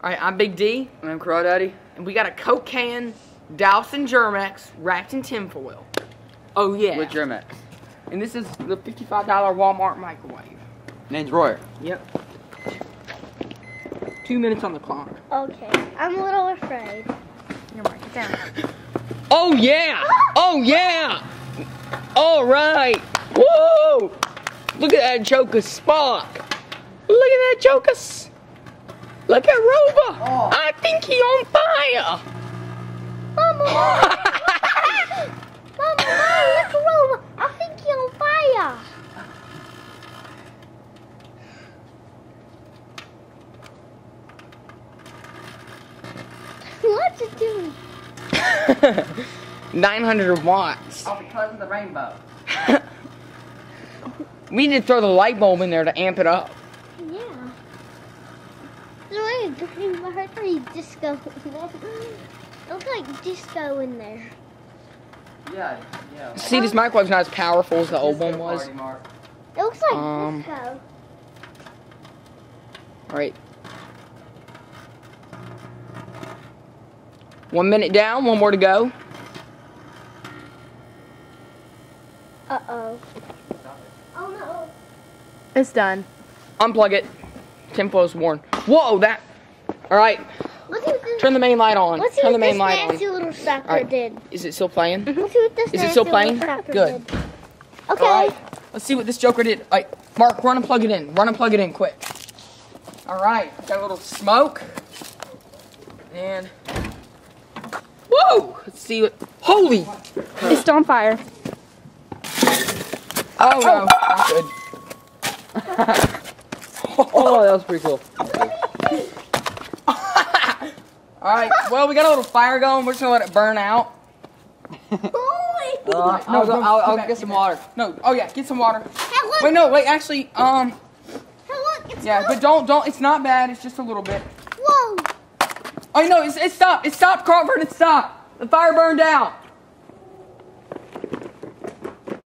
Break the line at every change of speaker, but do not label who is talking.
All right, I'm Big D.
And I'm Crawdaddy.
And we got a Coke can doused in Germ-X wrapped in tinfoil. Oh, yeah.
With Germ-X.
And this is the $55 Walmart microwave.
Name's Royer.
Yep. 2 minutes on the clock.
Okay, I'm a little afraid.
Here, Mark, get down. Oh, yeah! Oh, yeah! All right. Whoa! Look at that Joker Spark. Look at that Joker. Look at Rover.
Oh.
I think he on fire.
Mama, look at Rover. I think he's on fire. What's it doing?
900 watts.
Oh, because of the rainbow.
We need to throw the light bulb in there to amp it up.
Yeah. There's like a green battery disco in there. It looks like disco in there.
Yeah.
See, this microwave's not as powerful as the old one was.
Party, Mark.
It looks like disco.
Alright. 1 minute down, 1 more to go.
Uh-oh. Oh no.
It's done.
Unplug it. Tinfoil's worn. Whoa, that. Alright.
Let's see what this,
Turn the main light on.
let's see
Turn
what
the main
this
light on.
nasty little sucker
Alright.
did.
Is it still playing?
Let's see what this
Is it still
nasty
playing?
little sucker
Good.
did. Okay.
Alright. Let's see what this Joker did. Alright, Mark, run and plug it in. Run and plug it in quick. Alright. Got a little smoke. And. Whoa! Let's see what. Holy!
It's still on fire.
Oh no, not good.
Oh, that was pretty cool.
Alright, well, we got a little fire going. We're just gonna let it burn out.
I'll get some water.
No, oh yeah, get some water.
Hey, look.
Wait, no, wait, actually,
Hey, look. It's
yeah, but don't, it's not bad, it's just a little bit.
Whoa.
Oh no, it stopped, Crawford, it stopped. The fire burned out.